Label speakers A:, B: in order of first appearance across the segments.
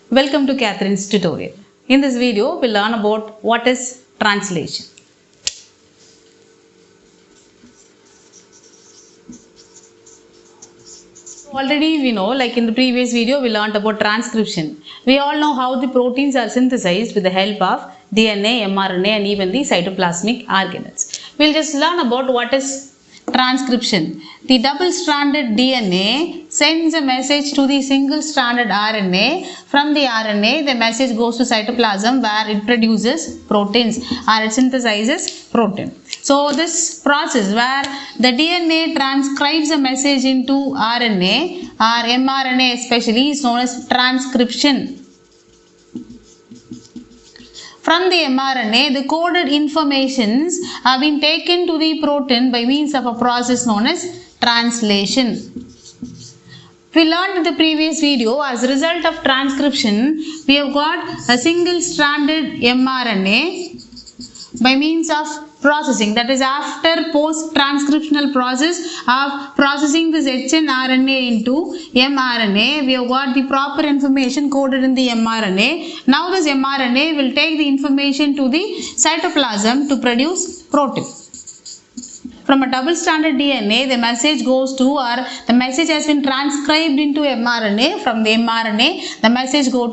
A: Welcome to Catherine's tutorial. In this video, we'll learn about what is translation. Already we know, like in the previous video, we learned about transcription. We all know how the proteins are synthesized with the help of DNA, mRNA and even the cytoplasmic organelles. We'll just learn about what is transcription. The double-stranded DNA sends a message to the single-stranded RNA. From the RNA, the message goes to cytoplasm where it produces proteins or it synthesizes protein. So this process where the DNA transcribes a message into RNA or mRNA especially is known as transcription. From the mRNA, the coded informations have been taken to the protein by means of a process known as translation. We learned in the previous video, as a result of transcription, we have got a single-stranded mRNA by means of processing, that is after post-transcriptional process of processing this hnRNA into mRNA, we have got the proper information coded in the mRNA. Now this mRNA will take the information to the cytoplasm to produce protein. From a double-stranded DNA, the message goes to, or the message has been transcribed into mRNA. From the mRNA, the message goes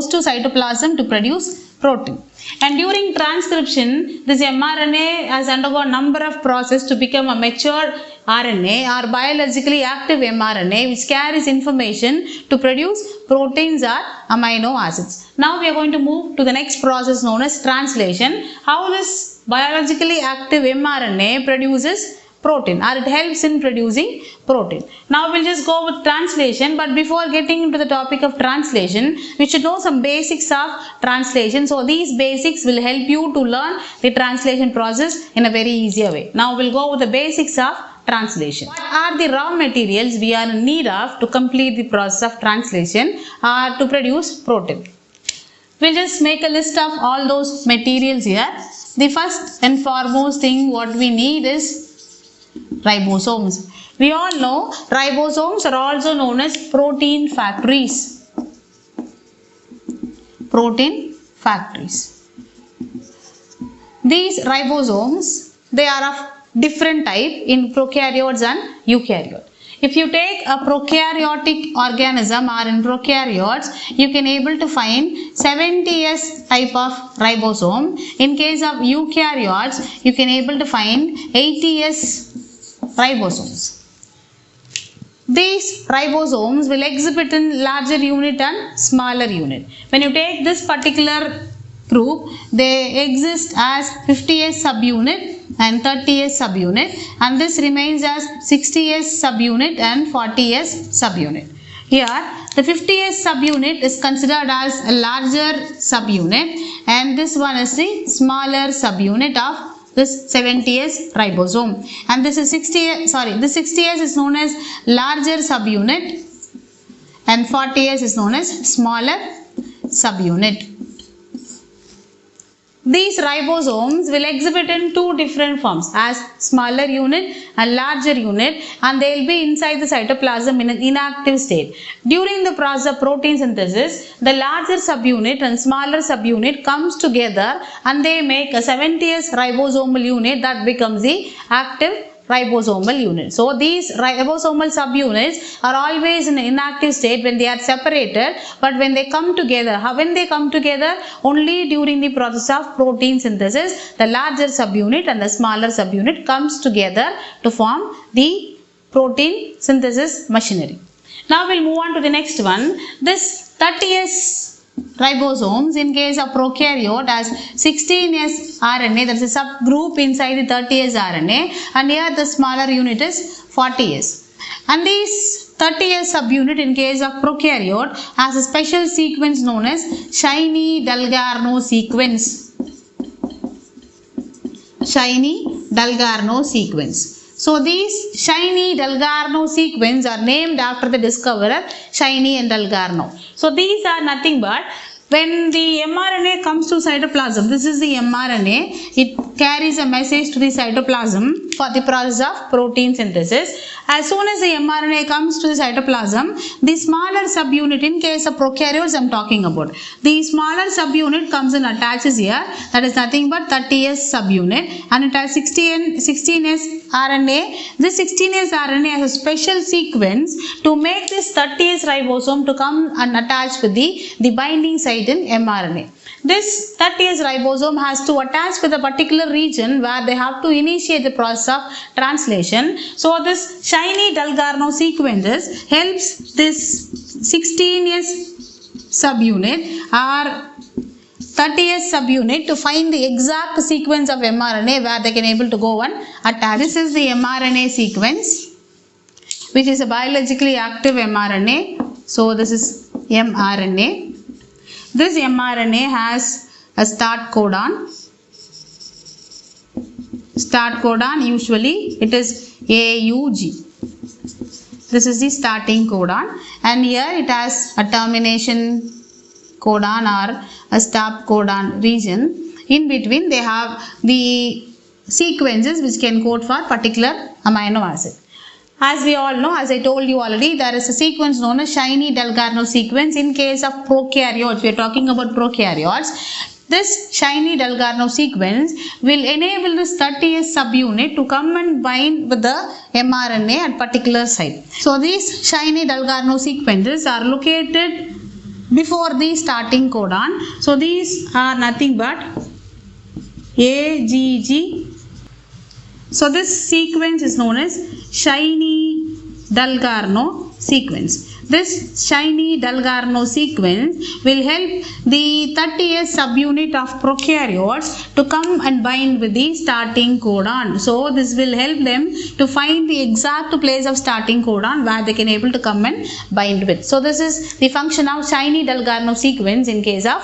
A: to cytoplasm to produce protein. And during transcription, this mRNA has undergone a number of processes to become a mature RNA or biologically active mRNA, which carries information to produce proteins or amino acids. Now we are going to move to the next process known as translation. How this biologically active mRNA produces protein, or it helps in producing protein. Now we'll just go with translation, but before getting into the topic of translation, we should know some basics of translation. So these basics will help you to learn the translation process in a very easier way. Now we'll go with the basics of translation. What are the raw materials we are in need of to complete the process of translation or to produce protein? We'll just make a list of all those materials here. The first and foremost thing what we need is ribosomes. We all know ribosomes are also known as protein factories. Protein factories. These ribosomes, they are of different type in prokaryotes and eukaryotes. If you take a prokaryotic organism or in prokaryotes, you can able to find 70S type of ribosome. In case of eukaryotes, you can able to find 80S ribosomes. These ribosomes will exhibit in larger unit and smaller unit. When you take this particular group, they exist as 50S subunit and 30S subunit, and this remains as 60S subunit and 40S subunit. Here, the 50S subunit is considered as a larger subunit, and this one is the smaller subunit of this 70S ribosome, and this is 60S is known as larger subunit and 40S is known as smaller subunit. These ribosomes will exhibit in two different forms, as smaller unit and larger unit, and they will be inside the cytoplasm in an inactive state. During the process of protein synthesis, the larger subunit and smaller subunit comes together and they make a 70S ribosomal unit that becomes the active ribosomal unit. So these ribosomal subunits are always in an inactive state when they are separated, but when they come together, only during the process of protein synthesis, the larger subunit and the smaller subunit comes together to form the protein synthesis machinery. Now we'll move on to the next one. This 30S ribosomes in case of prokaryote as 16S RNA, that is a subgroup inside the 30S RNA, and here the smaller unit is 40S. And these 30S subunit in case of prokaryote has a special sequence known as Chiני-Dalgarno sequence. Chi'ny-Dalgarno sequence. So these Chiny-Dalgarno sequence are named after the discoverer Chiny and Dalgarno. So these are nothing but When the mRNA comes to cytoplasm, this is the mRNA, it carries a message to the cytoplasm for the process of protein synthesis. As soon as the mRNA comes to the cytoplasm, the smaller subunit, in case of prokaryotes I am talking about, the smaller subunit comes and attaches here, that is nothing but 30S subunit, and it has 16S RNA. This 16S RNA has a special sequence to make this 30S ribosome to come and attach with the binding site in mRNA. This 30S ribosome has to attach with a particular region where they have to initiate the process of translation. So this shiny Dalgarno sequences helps this 16S subunit or 30S subunit to find the exact sequence of mRNA where they can able to go and attach. This is the mRNA sequence, which is a biologically active mRNA. So this is mRNA. This mRNA has a start codon. Start codon, usually it is AUG. This is the starting codon, and here it has a termination codon or a stop codon region. In between they have the sequences which can code for particular amino acid. As we all know, as I told you already, there is a sequence known as shiny Dalgarno sequence in case of prokaryotes. We are talking about prokaryotes. This shiny Dalgarno sequence will enable this 30S subunit to come and bind with the mRNA at particular site. So these shiny Dalgarno sequences are located before the starting codon. So these are nothing but AGG. So this sequence is known as shiny Dalgarno sequence. This shiny Dalgarno sequence will help the 30S subunit of prokaryotes to come and bind with the starting codon. So this will help them to find the exact place of starting codon where they can able to come and bind with. So this is the function of shiny Dalgarno sequence in case of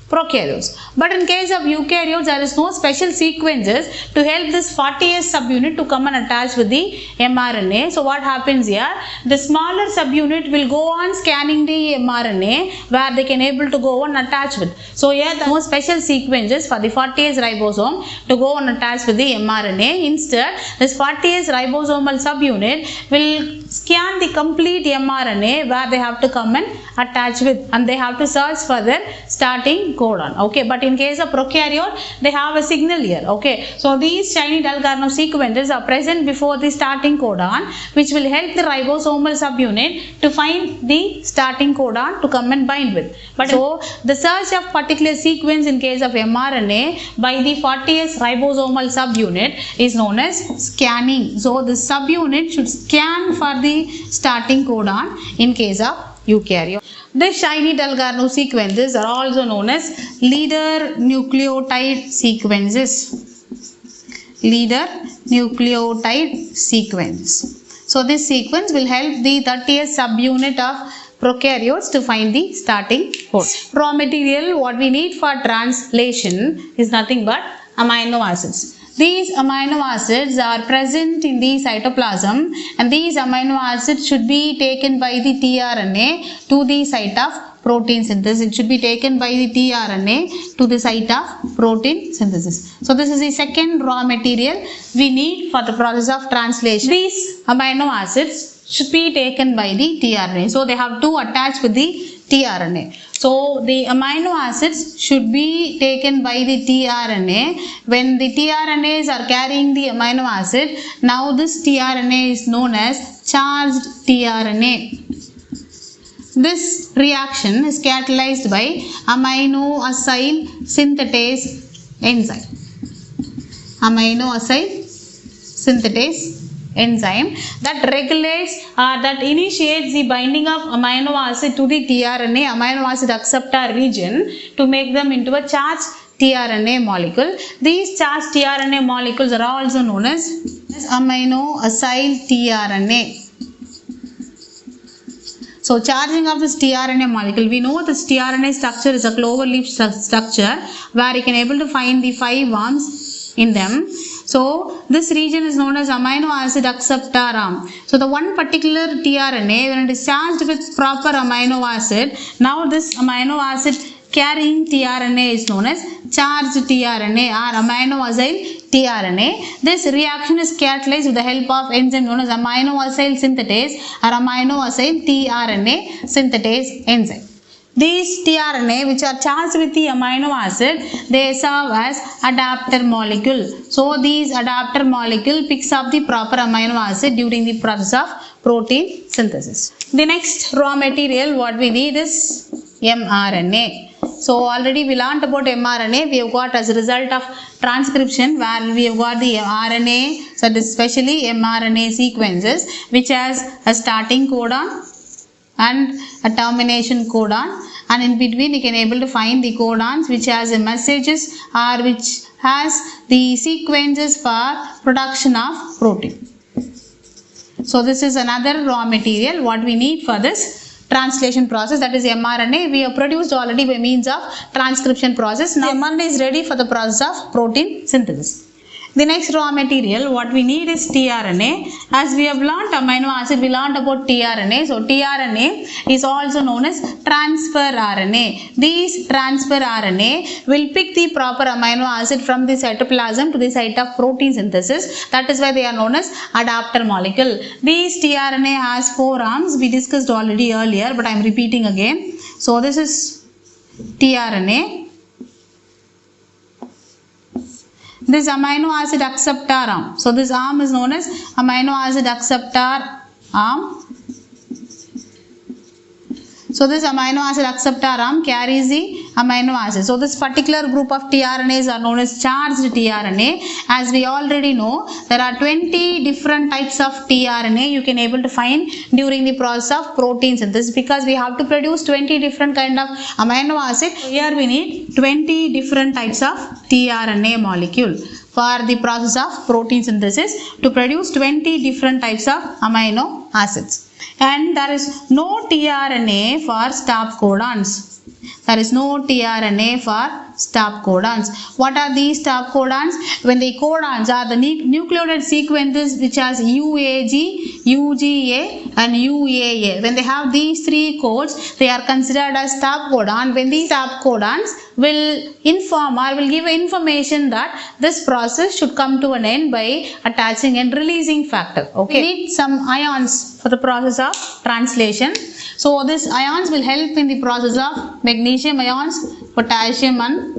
A: prokaryotes. But in case of eukaryotes, there is no special sequences to help this 40S subunit to come and attach with the mRNA. So what happens here? The smaller subunit will go on scanning the mRNA where they can able to go and attach with. So here there are no special sequences for the 40S ribosome to go and attach with the mRNA. Instead, this 40S ribosomal subunit will scan the complete mRNA where they have to come and attach with, and they have to search for their starting codon. Okay, but in case of prokaryote, they have a signal here. Okay, so these shiny Dalgarno sequences are present before the starting codon, which will help the ribosomal subunit to find the starting codon to come and bind with. But so the search of particular sequence in case of mRNA by the 40S ribosomal subunit is known as scanning. So the subunit should scan for the starting codon in case of eukaryote. The shiny Dalgarno sequences are also known as leader nucleotide sequences. Leader nucleotide sequence. So this sequence will help the 30S subunit of prokaryotes to find the starting code. Raw material what we need for translation is nothing but amino acids. These amino acids are present in the cytoplasm, and these amino acids should be taken by the tRNA to the site of protein synthesis. It should be taken by the tRNA to the site of protein synthesis. So this is the second raw material we need for the process of translation. These amino acids should be taken by the tRNA. So they have to attach with the tRNA. So the amino acids should be taken by the tRNA. When the tRNAs are carrying the amino acid, now this tRNA is known as charged tRNA. This reaction is catalyzed by amino acyl synthetase enzyme. Amino acyl synthetase enzyme that regulates or that initiates the binding of amino acid to the tRNA, amino acid acceptor region, to make them into a charged tRNA molecule. These charged tRNA molecules are also known as amino acyl tRNA. So charging of this tRNA molecule, we know this tRNA structure is a clover leaf structure where you can able to find the 5 arms in them. So this region is known as amino acid acceptor arm. So the one particular tRNA, when it is charged with proper amino acid, now this amino acid carrying tRNA is known as charged tRNA or amino-acyl tRNA. This reaction is catalyzed with the help of enzyme known as amino-acyl synthetase or amino-acyl tRNA synthetase enzyme. These tRNA which are charged with the amino acid, they serve as adapter molecule. So these adapter molecule picks up the proper amino acid during the process of protein synthesis. The next raw material what we need is mRNA. So already we learnt about mRNA. We have got as a result of transcription where we have got the RNA, so especially mRNA sequences which has a starting codon and a termination codon, and in between you can able to find the codons which has the messages or which has the sequences for production of protein. So this is another raw material what we need for this translation process, that is mRNA. We have produced already by means of transcription process. Now mRNA is ready for the process of protein synthesis. The next raw material what we need is tRNA. As we have learnt amino acid, we learnt about tRNA. So tRNA is also known as transfer RNA. These transfer RNA will pick the proper amino acid from the cytoplasm to the site of protein synthesis. That is why they are known as adapter molecule. These tRNA has 4 arms. We discussed already earlier, but I am repeating again. So this is tRNA. This amino acid acceptor arm. So this arm is known as amino acid acceptor arm. So this amino acid acceptor arm carries the amino acid. So this particular group of tRNAs are known as charged tRNA. As we already know, there are 20 different types of tRNA you can able to find during the process of protein synthesis, because we have to produce 20 different kind of amino acid. Here we need 20 different types of tRNA molecule for the process of protein synthesis to produce 20 different types of amino acids. And there is no tRNA for stop codons. There is no tRNA for stop codons. What are these stop codons? When the codons are the nucleotide sequences which has UAG, UGA and UAA. When they have these 3 codes, they are considered as stop codon. When these stop codons will inform or will give information that this process should come to an end by attaching and releasing factor. Okay. We need some ions for the process of translation. So this ions will help in the process of magnesium ions, potassium and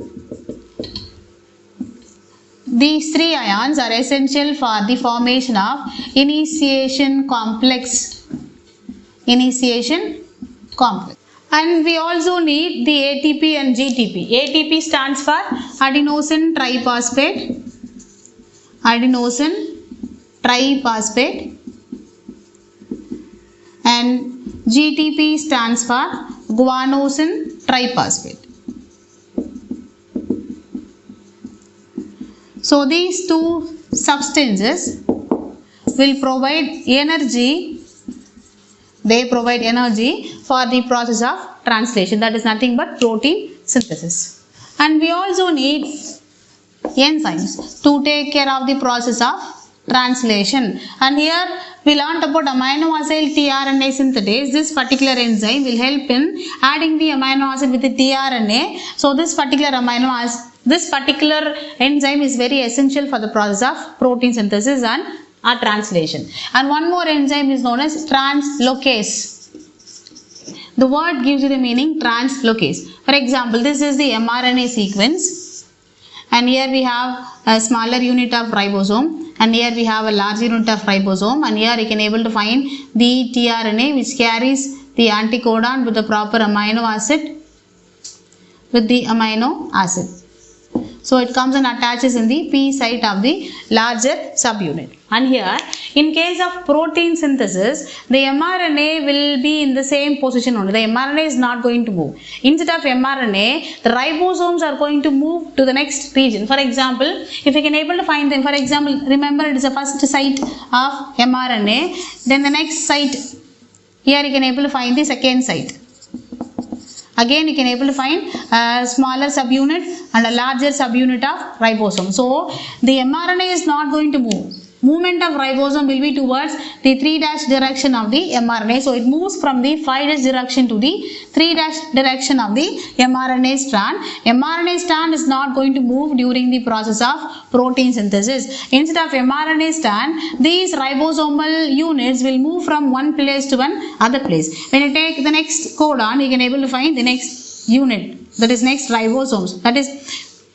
A: these 3 ions are essential for the formation of initiation complex. Initiation complex. And we also need the ATP and GTP. ATP stands for adenosine triphosphate. Adenosine triphosphate. And GTP stands for guanosine triphosphate. So these 2 substances will provide energy. They provide energy for the process of translation. That is nothing but protein synthesis. And we also need enzymes to take care of the process of translation. And here we learnt about amino-acyl tRNA synthetase. This particular enzyme will help in adding the amino acid with the tRNA. So this particular enzyme is very essential for the process of protein synthesis and translation. And one more enzyme is known as translocase. The word gives you the meaning translocase. For example, this is the mRNA sequence, and here we have a smaller unit of ribosome, and here we have a large unit of ribosome, and here you can able to find the tRNA which carries the anticodon with the proper amino acid So it comes and attaches in the P site of the larger subunit. And here, in case of protein synthesis, the mRNA will be in the same position only. The mRNA is not going to move. Instead of mRNA, the ribosomes are going to move to the next region. For example, if you can able to find them, for example, remember it is the first site of mRNA, then the next site, here you can able to find the second site. Again, you can able to find a smaller subunit and a larger subunit of ribosome. So, the mRNA is not going to move. movement of ribosome will be towards the 3' direction of the mRNA. So it moves from the 5' direction to the 3' direction of the mRNA strand. mRNA strand is not going to move during the process of protein synthesis. Instead of mRNA strand, these ribosomal units will move from one place to one other place. When you take the next codon, you can able to find the next unit, that is next ribosomes. That is,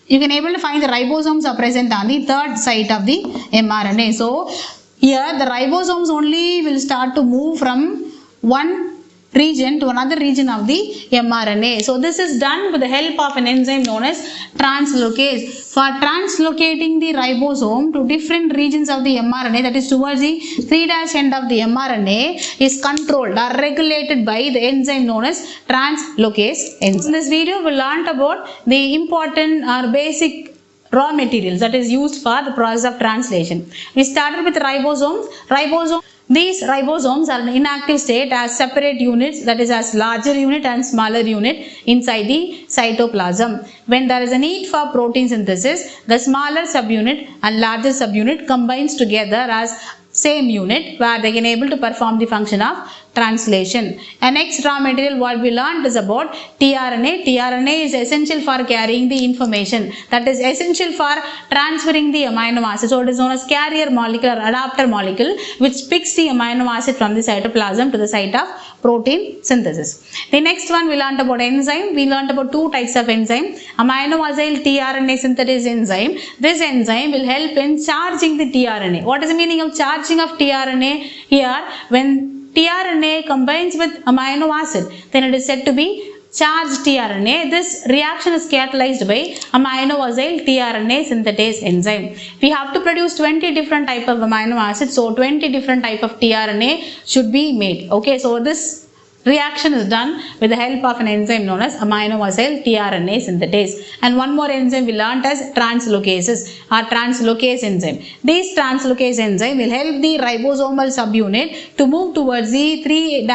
A: you can able to find the ribosomes are present on the third site of the mRNA. So here the ribosomes only will start to move from one region to another region of the mRNA. So this is done with the help of an enzyme known as translocase. For translocating the ribosome to different regions of the mRNA, that is towards the 3' end of the mRNA, is controlled or regulated by the enzyme known as translocase enzyme. In this video, we learnt about the important or basic raw materials that is used for the process of translation. We started with ribosomes. These ribosomes are in inactive state as separate units, that is as larger unit and smaller unit inside the cytoplasm. When there is a need for protein synthesis, the smaller subunit and larger subunit combines together as same unit where they can able to perform the function of translation. And next raw material what we learned is about tRNA. tRNA is essential for carrying the information, that is essential for transferring the amino acid. So it is known as carrier molecule or adapter molecule, which picks the amino acid from the cytoplasm to the site of protein synthesis. The next one we learned about enzyme. We learned about two types of enzyme. Amino acyl tRNA synthetase enzyme. This enzyme will help in charging the tRNA. What is the meaning of charging of tRNA? Here, when tRNA combines with amino acid, then it is said to be charged tRNA. This reaction is catalyzed by amino acyl tRNA synthetase enzyme. We have to produce 20 different type of amino acids, so 20 different type of tRNA should be made. Okay, so this reaction is done with the help of an enzyme known as amino acyl tRNA synthetase. And one more enzyme we learnt as translocases or translocase enzyme. This translocase enzyme will help the ribosomal subunit to move towards the 3'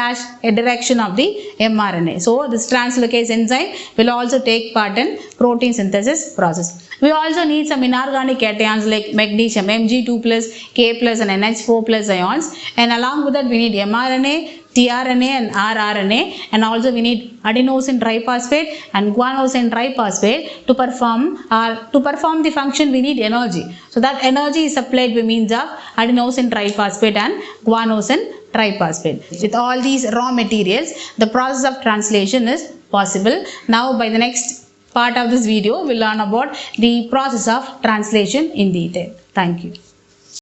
A: direction of the mRNA. So this translocase enzyme will also take part in protein synthesis process. We also need some inorganic cations like magnesium, Mg2+, K+ and NH4+ ions, and along with that we need mRNA, tRNA and rRNA, and also we need adenosine triphosphate and guanosine triphosphate to perform the function. We need energy. So that energy is supplied by means of adenosine triphosphate and guanosine triphosphate. With all these raw materials, the process of translation is possible. Now by the next part of this video, we'll learn about the process of translation in detail. Thank you.